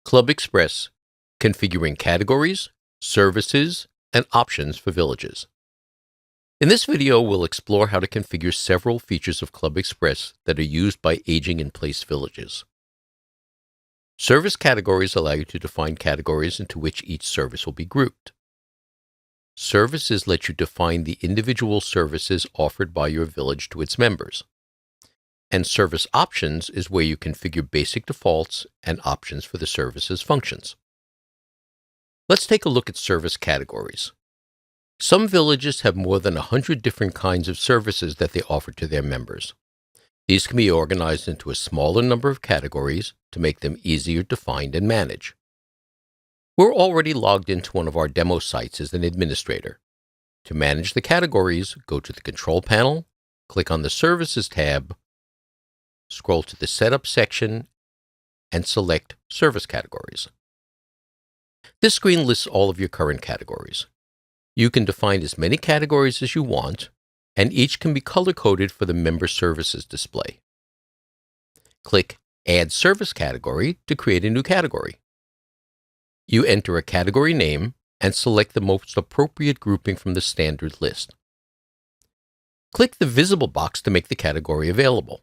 Club Express, configuring categories, services, and options for villages. In this video, we'll explore how to configure several features of Club Express that are used by aging-in-place villages. Service categories allow you to define categories into which each service will be grouped. Services let you define the individual services offered by your village to its members. And service options is where you configure basic defaults and options for the service's functions. Let's take a look at service categories. Some villages have more than 100 different kinds of services that they offer to their members. These can be organized into a smaller number of categories to make them easier to find and manage. We're already logged into one of our demo sites as an administrator. To manage the categories, go to the Control panel, click on the Services tab, scroll to the Setup section, and select Service Categories. This screen lists all of your current categories. You can define as many categories as you want, and each can be color-coded for the Member Services display. Click Add Service Category to create a new category. You enter a category name and select the most appropriate grouping from the standard list. Click the visible box to make the category available.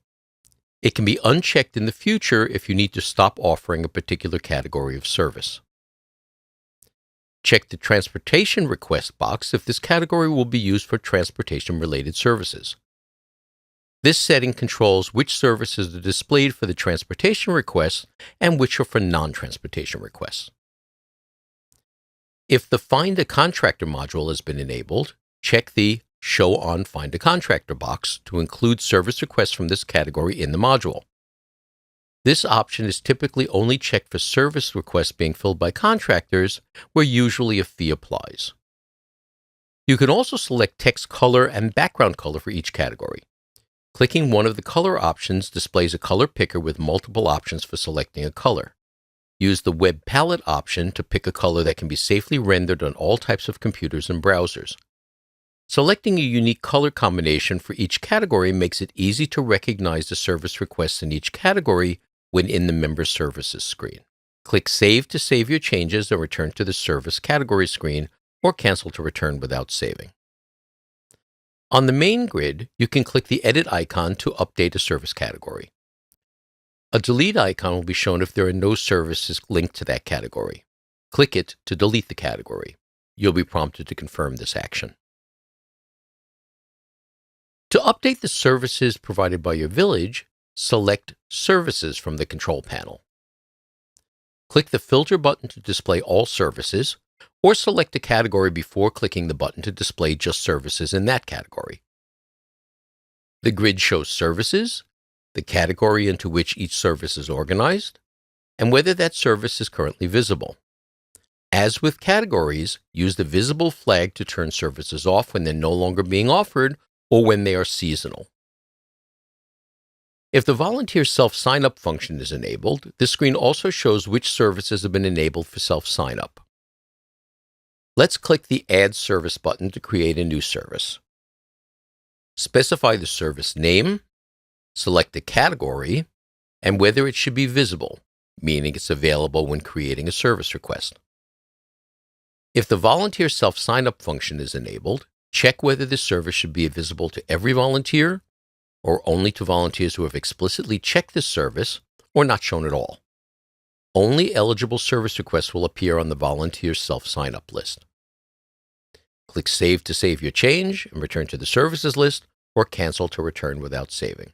It can be unchecked in the future if you need to stop offering a particular category of service. Check the Transportation Request box if this category will be used for transportation-related services. This setting controls which services are displayed for the transportation requests and which are for non-transportation requests. If the Find a Contractor module has been enabled, check the Show on Find a Contractor box to include service requests from this category in the module. This option is typically only checked for service requests being filled by contractors, where usually a fee applies. You can also select text color and background color for each category. Clicking one of the color options displays a color picker with multiple options for selecting a color. Use the Web Palette option to pick a color that can be safely rendered on all types of computers and browsers. Selecting a unique color combination for each category makes it easy to recognize the service requests in each category when in the Member Services screen. Click Save to save your changes and return to the Service Category screen, or cancel to return without saving. On the main grid, you can click the Edit icon to update a service category. A Delete icon will be shown if there are no services linked to that category. Click it to delete the category. You'll be prompted to confirm this action. To update the services provided by your village, select Services from the Control panel. Click the Filter button to display all services, or select a category before clicking the button to display just services in that category. The grid shows services, the category into which each service is organized, and whether that service is currently visible. As with categories, use the visible flag to turn services off when they're no longer being offered or when they are seasonal. If the volunteer self-sign-up function is enabled, this screen also shows which services have been enabled for self-sign-up. Let's click the Add Service button to create a new service. Specify the service name, select the category, and whether it should be visible, meaning it's available when creating a service request. If the volunteer self-sign-up function is enabled, check whether the service should be visible to every volunteer, or only to volunteers who have explicitly checked this service, or not shown at all. Only eligible service requests will appear on the volunteer self-sign-up list. Click Save to save your change and return to the services list, or cancel to return without saving.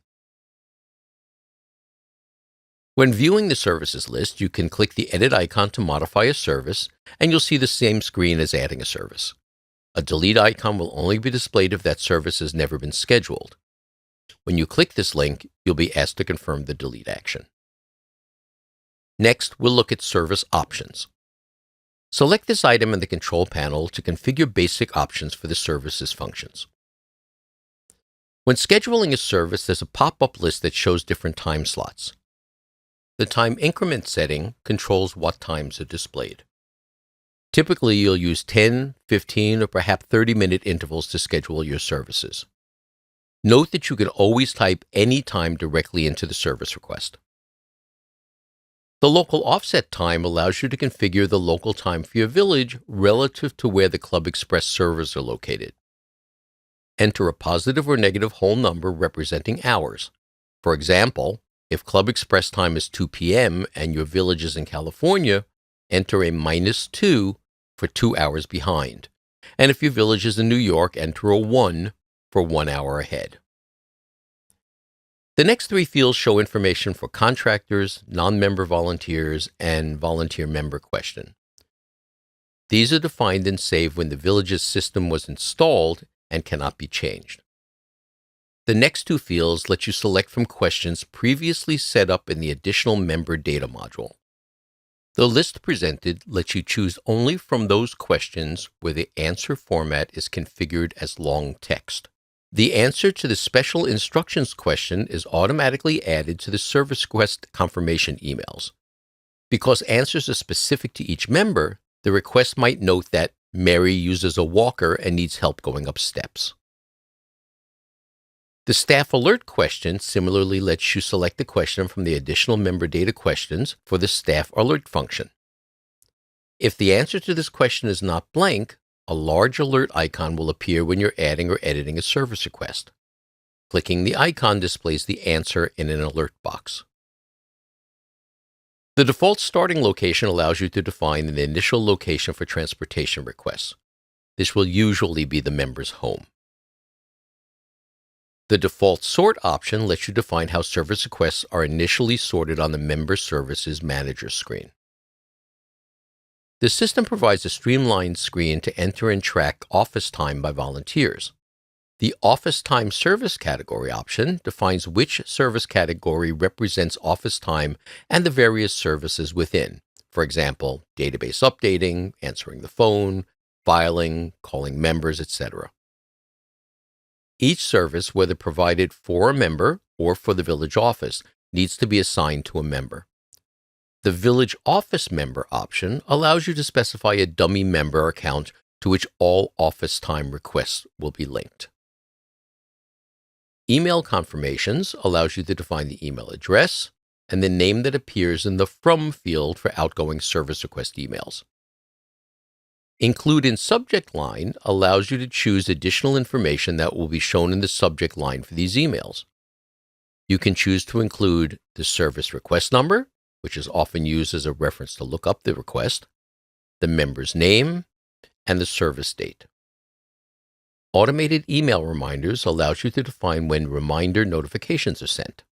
When viewing the services list, you can click the Edit icon to modify a service, and you'll see the same screen as adding a service. A Delete icon will only be displayed if that service has never been scheduled. When you click this link, you'll be asked to confirm the delete action. Next, we'll look at Service Options. Select this item in the Control panel to configure basic options for the service's functions. When scheduling a service, there's a pop-up list that shows different time slots. The time increment setting controls what times are displayed. Typically, you'll use 10, 15, or perhaps 30-minute intervals to schedule your services. Note that you can always type any time directly into the service request. The local offset time allows you to configure the local time for your village relative to where the Club Express servers are located. Enter a positive or negative whole number representing hours. For example, if Club Express time is 2 p.m. and your village is in California, enter a -2 for 2 hours behind. And if your village is in New York, enter a 1 for 1 hour ahead. The next three fields show information for contractors, non-member volunteers, and volunteer member question. These are defined and saved when the village's system was installed and cannot be changed. The next two fields let you select from questions previously set up in the additional member data module. The list presented lets you choose only from those questions where the answer format is configured as long text. The answer to the special instructions question is automatically added to the service request confirmation emails. Because answers are specific to each member, the request might note that Mary uses a walker and needs help going up steps. The staff alert question similarly lets you select a question from the additional member data questions for the staff alert function. If the answer to this question is not blank, a large alert icon will appear when you're adding or editing a service request. Clicking the icon displays the answer in an alert box. The default starting location allows you to define an initial location for transportation requests. This will usually be the member's home. The default sort option lets you define how service requests are initially sorted on the Member Services Manager screen. The system provides a streamlined screen to enter and track office time by volunteers. The Office Time Service Category option defines which service category represents office time and the various services within. For example, database updating, answering the phone, filing, calling members, etc. Each service, whether provided for a member or for the village office, needs to be assigned to a member. The Village Office Member option allows you to specify a dummy member account to which all office time requests will be linked. Email Confirmations allows you to define the email address and the name that appears in the From field for outgoing service request emails. Include in Subject line allows you to choose additional information that will be shown in the subject line for these emails. You can choose to include the service request number, which is often used as a reference to look up the request, the member's name, and the service date. Automated email reminders allows you to define when reminder notifications are sent.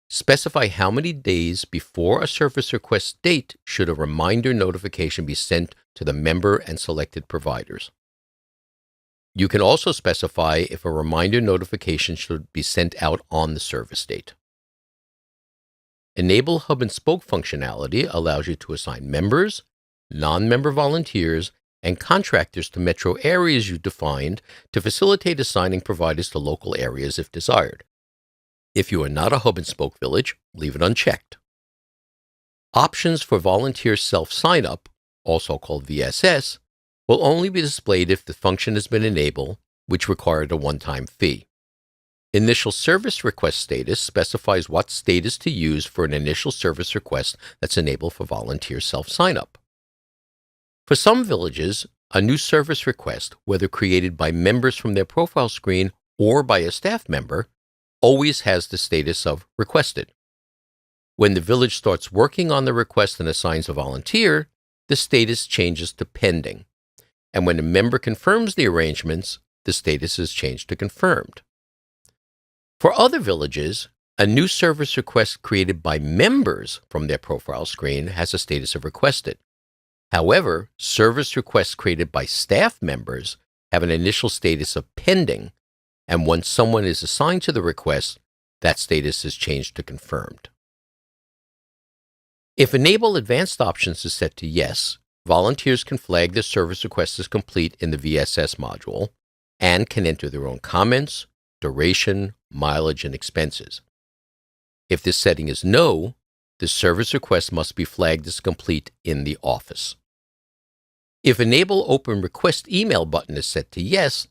Specify how many days before a service request date should a reminder notification be sent to the member and selected providers. You can also specify if a reminder notification should be sent out on the service date. Enable Hub and Spoke functionality allows you to assign members, non-member volunteers, and contractors to metro areas you defined to facilitate assigning providers to local areas if desired. If you are not a Hub and Spoke village, leave it unchecked. Options for volunteer self-sign-up, also called VSS, will only be displayed if the function has been enabled, which required a one-time fee. Initial service request status specifies what status to use for an initial service request that's enabled for volunteer self-sign-up. For some villages, a new service request, whether created by members from their profile screen or by a staff member, always has the status of requested. When the village starts working on the request and assigns a volunteer, the status changes to pending. And when a member confirms the arrangements, the status is changed to confirmed. For other villages, a new service request created by members from their profile screen has a status of requested. However, service requests created by staff members have an initial status of pending, and once someone is assigned to the request, that status is changed to confirmed. If Enable Advanced Options is set to yes, volunteers can flag their service request as complete in the VSS module and can enter their own comments, duration, mileage, and expenses. If this setting is no, the service request must be flagged as complete in the office. If Enable Open Request Email button is set to yes,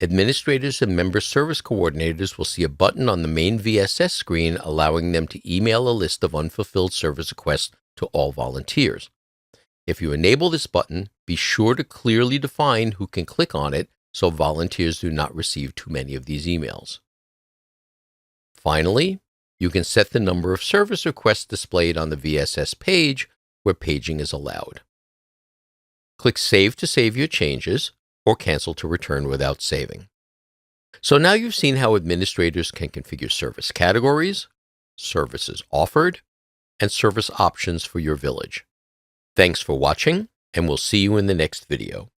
Administrators and member service coordinators will see a button on the main VSS screen allowing them to email a list of unfulfilled service requests to all volunteers. If you enable this button, be sure to clearly define who can click on it so volunteers do not receive too many of these emails. Finally, you can set the number of service requests displayed on the VSS page where paging is allowed. Click Save to save your changes, or Cancel to return without saving. So now you've seen how administrators can configure service categories, services offered, and service options for your village. Thanks for watching, and we'll see you in the next video.